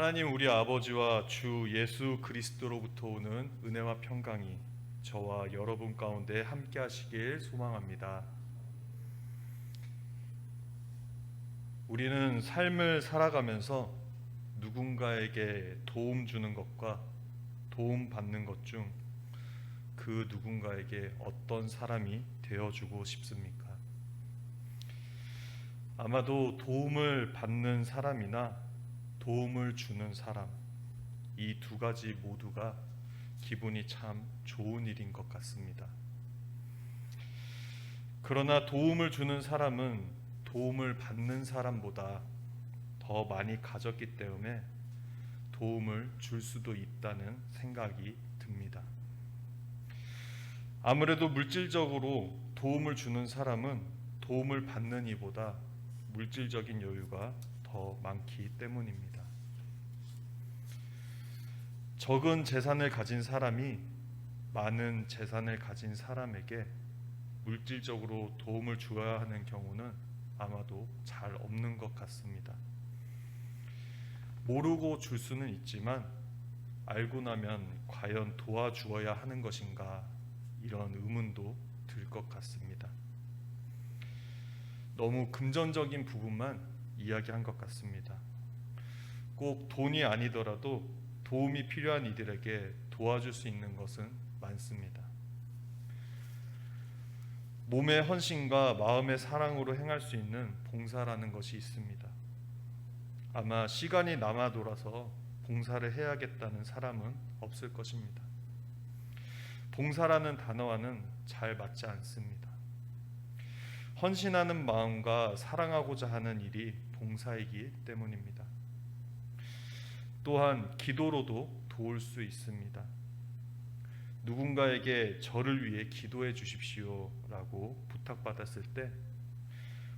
하나님 우리 아버지와 주 예수 그리스도로부터 오는 은혜와 평강이 저와 여러분 가운데 함께 하시길 소망합니다. 우리는 삶을 살아가면서 누군가에게 도움 주는 것과 도움 받는 것 중 그 누군가에게 어떤 사람이 되어주고 싶습니까? 아마도 도움을 받는 사람이나 도움을 주는 사람, 이 두 가지 모두가 기분이 참 좋은 일인 것 같습니다. 그러나 도움을 주는 사람은 도움을 받는 사람보다 더 많이 가졌기 때문에 도움을 줄 수도 있다는 생각이 듭니다. 아무래도 물질적으로 도움을 주는 사람은 도움을 받는 이보다 물질적인 여유가 더 많기 때문입니다. 적은 재산을 가진 사람이 많은 재산을 가진 사람에게 물질적으로 도움을 주어야 하는 경우는 아마도 잘 없는 것 같습니다. 모르고 줄 수는 있지만 알고 나면 과연 도와주어야 하는 것인가, 이런 의문도 들 것 같습니다. 너무 금전적인 부분만 이야기한 것 같습니다. 꼭 돈이 아니더라도 도움이 필요한 이들에게 도와줄 수 있는 것은 많습니다. 몸의 헌신과 마음의 사랑으로 행할 수 있는 봉사라는 것이 있습니다. 아마 시간이 남아 돌아서 봉사를 해야겠다는 사람은 없을 것입니다. 봉사라는 단어와는 잘 맞지 않습니다. 헌신하는 마음과 사랑하고자 하는 일이 봉사이기 때문입니다. 또한 기도로도 도울 수 있습니다. 누군가에게 저를 위해 기도해 주십시오 라고 부탁받았을 때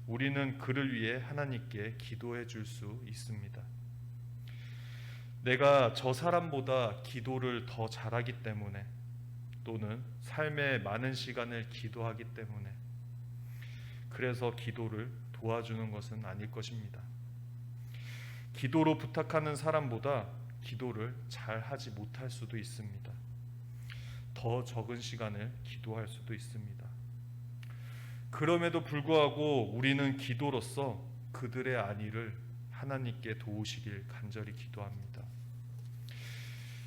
우리는 그를 위해 하나님께 기도해 줄 수 있습니다. 내가 저 사람보다 기도를 더 잘하기 때문에, 또는 삶의 많은 시간을 기도하기 때문에, 그래서 기도를 도와주는 것은 아닐 것입니다. 기도로 부탁하는 사람보다 기도를 잘 하지 못할 수도 있습니다. 더 적은 시간을 기도할 수도 있습니다. 그럼에도 불구하고 우리는 기도로서 그들의 안위를 하나님께 도우시길 간절히 기도합니다.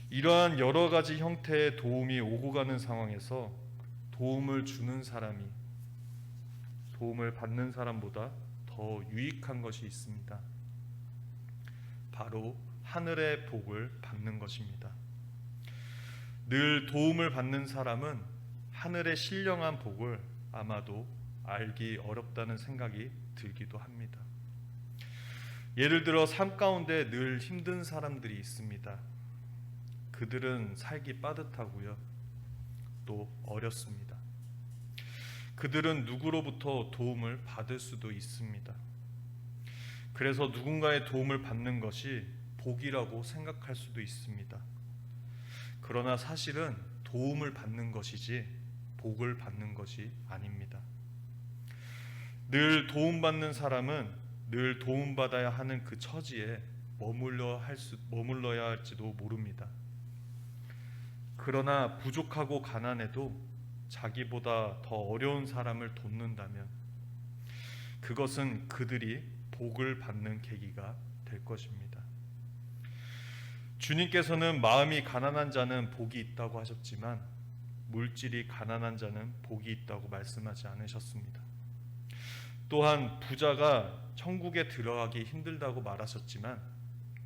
이러한 여러 가지 형태의 도움이 오고 가는 상황에서 도움을 주는 사람이 도움을 받는 사람보다 더 유익한 것이 있습니다. 바로 하늘의 복을 받는 것입니다. 늘 도움을 받는 사람은 하늘의 신령한 복을 아마도 알기 어렵다는 생각이 들기도 합니다. 예를 들어 삶 가운데 늘 힘든 사람들이 있습니다. 그들은 살기 빠듯하고요, 또 어렵습니다. 그들은 누구로부터 도움을 받을 수도 있습니다. 그래서 누군가의 도움을 받는 것이 복이라고 생각할 수도 있습니다. 그러나 사실은 도움을 받는 것이지 복을 받는 것이 아닙니다. 늘 도움받는 사람은 늘 도움받아야 하는 그 처지에 머물러야 할지도 모릅니다. 그러나 부족하고 가난해도 자기보다 더 어려운 사람을 돕는다면 그것은 그들이 복을 받는 계기가 될 것입니다. 주님께서는 마음이 가난한 자는 복이 있다고 하셨지만 물질이 가난한 자는 복이 있다고 말씀하지 않으셨습니다. 또한 부자가 천국에 들어가기 힘들다고 말하셨지만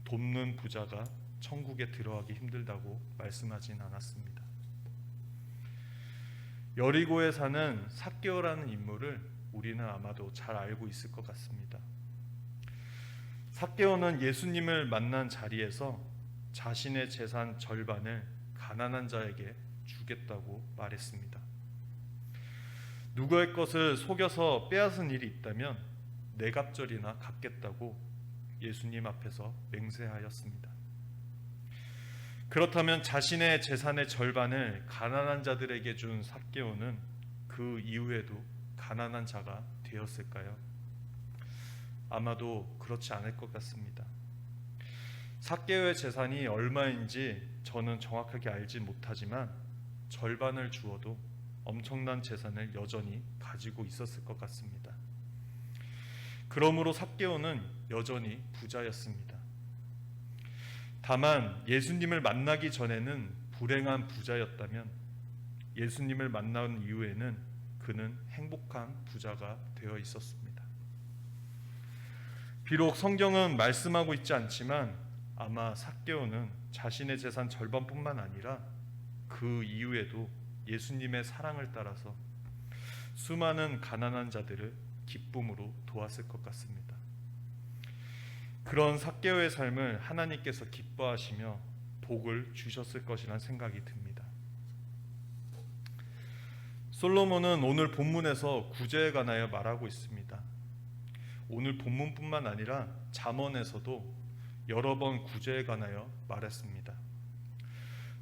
돕는 부자가 천국에 들어가기 힘들다고 말씀하진 않았습니다. 여리고에 사는 삭개오라는 인물을 우리는 아마도 잘 알고 있을 것 같습니다. 삭개오는 예수님을 만난 자리에서 자신의 재산 절반을 가난한 자에게 주겠다고 말했습니다. 누구의 것을 속여서 빼앗은 일이 있다면 내갑절이나 갚겠다고 예수님 앞에서 맹세하였습니다. 그렇다면 자신의 재산의 절반을 가난한 자들에게 준 삭개오는 그 이후에도 가난한 자가 되었을까요? 아마도 그렇지 않을 것 같습니다. 삭개오의 재산이 얼마인지 저는 정확하게 알지 못하지만 절반을 주어도 엄청난 재산을 여전히 가지고 있었을 것 같습니다. 그러므로 삭개오는 여전히 부자였습니다. 다만 예수님을 만나기 전에는 불행한 부자였다면 예수님을 만난 이후에는 그는 행복한 부자가 되어 있었습니다. 비록 성경은 말씀하고 있지 않지만 아마 삭개오는 자신의 재산 절반뿐만 아니라 그 이후에도 예수님의 사랑을 따라서 수많은 가난한 자들을 기쁨으로 도왔을 것 같습니다. 그런 삭개오의 삶을 하나님께서 기뻐하시며 복을 주셨을 것이란 생각이 듭니다. 솔로몬은 오늘 본문에서 구제에 관하여 말하고 있습니다. 오늘 본문뿐만 아니라 잠언에서도 여러 번 구제에 관하여 말했습니다.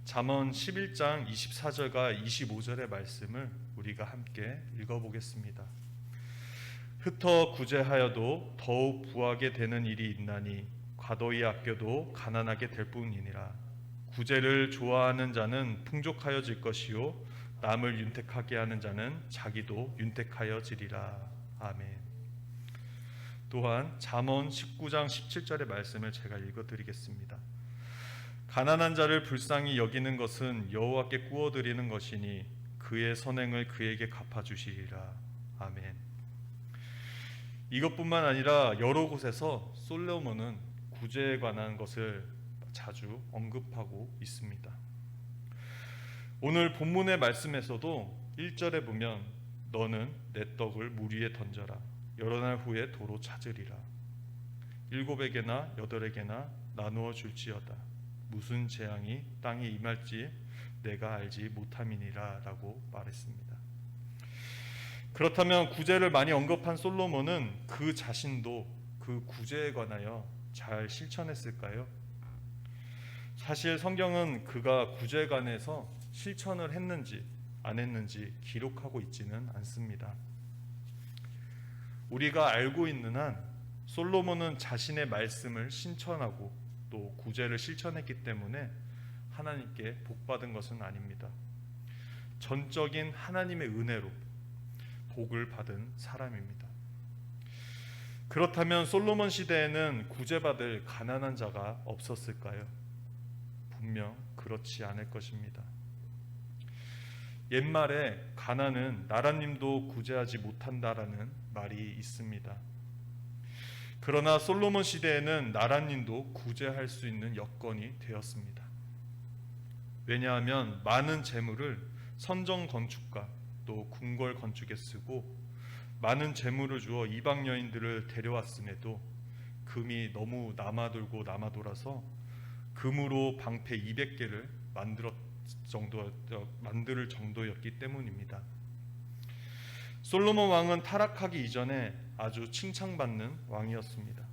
잠언 11장 24절과 25절의 말씀을 우리가 함께 읽어보겠습니다. 흩어 구제하여도 더욱 부하게 되는 일이 있나니 과도히 아껴도 가난하게 될 뿐이니라. 구제를 좋아하는 자는 풍족하여질 것이요 남을 윤택하게 하는 자는 자기도 윤택하여지리라. 아멘. 또한 잠언 19장 17절의 말씀을 제가 읽어드리겠습니다. 가난한 자를 불쌍히 여기는 것은 여호와께 구워드리는 것이니 그의 선행을 그에게 갚아주시리라. 아멘. 이것뿐만 아니라 여러 곳에서 솔로몬은 구제에 관한 것을 자주 언급하고 있습니다. 오늘 본문의 말씀에서도 1절에 보면 너는 내 떡을 물 위에 던져라. 여러 날 후에 도로 찾으리라. 7에게나 8에게나 나누어 줄지어다. 무슨 재앙이 땅에 임할지 내가 알지 못함이니라 라고 말했습니다. 그렇다면 구제를 많이 언급한 솔로몬은 그 자신도 그 구제에 관하여 잘 실천했을까요? 사실 성경은 그가 구제에 관해서 실천을 했는지 안 했는지 기록하고 있지는 않습니다. 우리가 알고 있는 한 솔로몬은 자신의 말씀을 신천하고 또 구제를 실천했기 때문에 하나님께 복받은 것은 아닙니다. 전적인 하나님의 은혜로 복을 받은 사람입니다. 그렇다면 솔로몬 시대에는 구제받을 가난한 자가 없었을까요? 분명 그렇지 않을 것입니다. 옛말에 가난은 나라님도 구제하지 못한다라는 말이 있습니다. 그러나 솔로몬 시대에는 나라님도 구제할 수 있는 여건이 되었습니다. 왜냐하면 많은 재물을 선정 건축가 또 궁궐 건축에 쓰고 많은 재물을 주어 이방 여인들을 데려왔음에도 금이 너무 남아돌아서 금으로 방패 200개를 만들 정도였기 때문입니다. 솔로몬 왕은 타락하기 이전에 아주 칭찬받는 왕이었습니다.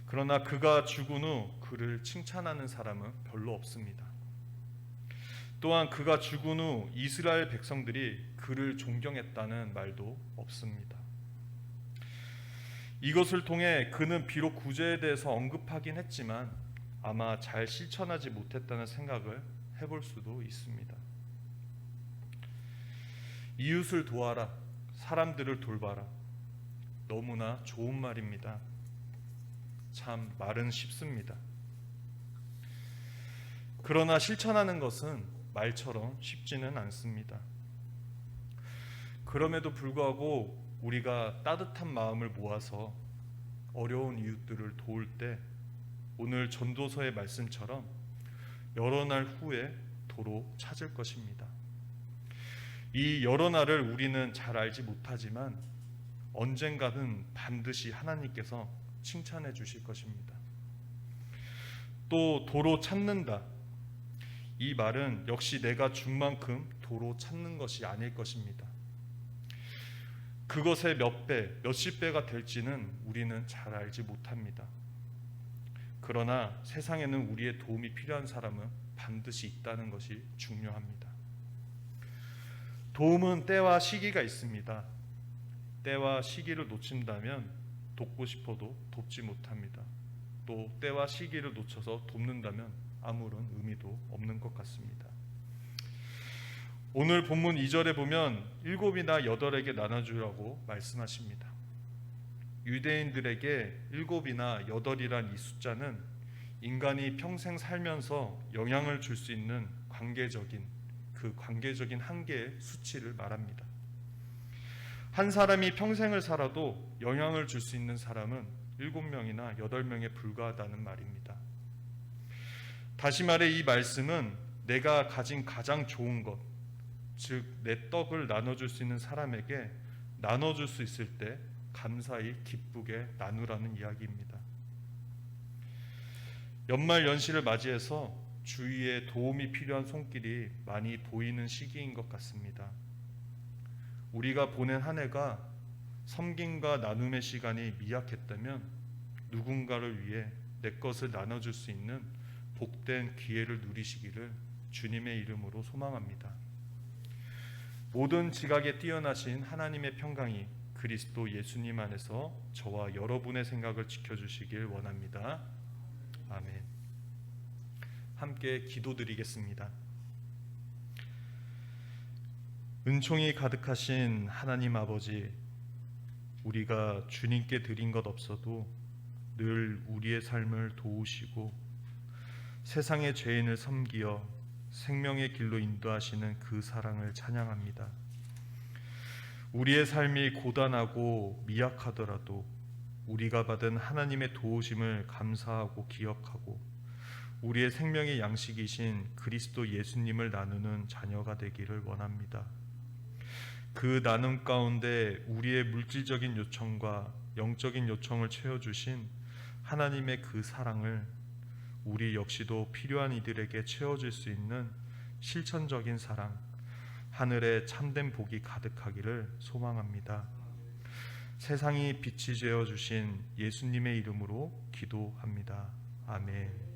그러나 그가 죽은 후 그를 칭찬하는 사람은 별로 없습니다. 또한 그가 죽은 후 이스라엘 백성들이 그를 존경했다는 말도 없습니다. 이것을 통해 그는 비록 구제에 대해서 언급하긴 했지만 아마 잘 실천하지 못했다는 생각을 해볼 수도 있습니다. 이웃을 도와라, 사람들을 돌봐라. 너무나 좋은 말입니다. 참 말은 쉽습니다. 그러나 실천하는 것은 말처럼 쉽지는 않습니다. 그럼에도 불구하고 우리가 따뜻한 마음을 모아서 어려운 이웃들을 도울 때 오늘 전도서의 말씀처럼 여러 날 후에 도로 찾을 것입니다. 이 여러 날을 우리는 잘 알지 못하지만 언젠가는 반드시 하나님께서 칭찬해 주실 것입니다. 또 도로 찾는다. 이 말은 역시 내가 준 만큼 도로 찾는 것이 아닐 것입니다. 그것의 몇 배, 몇십 배가 될지는 우리는 잘 알지 못합니다. 그러나 세상에는 우리의 도움이 필요한 사람은 반드시 있다는 것이 중요합니다. 도움은 때와 시기가 있습니다. 때와 시기를 놓친다면 돕고 싶어도 돕지 못합니다. 또 때와 시기를 놓쳐서 돕는다면 아무런 의미도 없는 것 같습니다. 오늘 본문 2절에 보면 7이나 8에게 나눠주라고 말씀하십니다. 유대인들에게 7이나 8이란 이 숫자는 인간이 평생 살면서 영향을 줄 수 있는 관계적인 한계의 수치를 말합니다. 한 사람이 평생을 살아도 영향을 줄 수 있는 사람은 7명이나 8명에 불과하다는 말입니다. 다시 말해 이 말씀은 내가 가진 가장 좋은 것, 즉 내 떡을 나눠줄 수 있는 사람에게 나눠줄 수 있을 때 감사히 기쁘게 나누라는 이야기입니다. 연말 연시를 맞이해서 주위에 도움이 필요한 손길이 많이 보이는 시기인 것 같습니다. 우리가 보낸 한 해가 섬김과 나눔의 시간이 미약했다면 누군가를 위해 내 것을 나눠줄 수 있는 복된 기회를 누리시기를 주님의 이름으로 소망합니다. 모든 지각에 뛰어나신 하나님의 평강이 그리스도 예수님 안에서 저와 여러분의 생각을 지켜주시길 원합니다. 아멘. 함께 기도드리겠습니다. 은총이 가득하신 하나님 아버지, 우리가 주님께 드린 것 없어도 늘 우리의 삶을 도우시고 세상의 죄인을 섬기어 생명의 길로 인도하시는 그 사랑을 찬양합니다. 우리의 삶이 고단하고 미약하더라도 우리가 받은 하나님의 도우심을 감사하고 기억하고 우리의 생명의 양식이신 그리스도 예수님을 나누는 자녀가 되기를 원합니다. 그 나눔 가운데 우리의 물질적인 요청과 영적인 요청을 채워주신 하나님의 그 사랑을 우리 역시도 필요한 이들에게 채워줄 수 있는 실천적인 사랑, 하늘에 참된 복이 가득하기를 소망합니다. 세상이 빛이 되어주신 예수님의 이름으로 기도합니다. 아멘.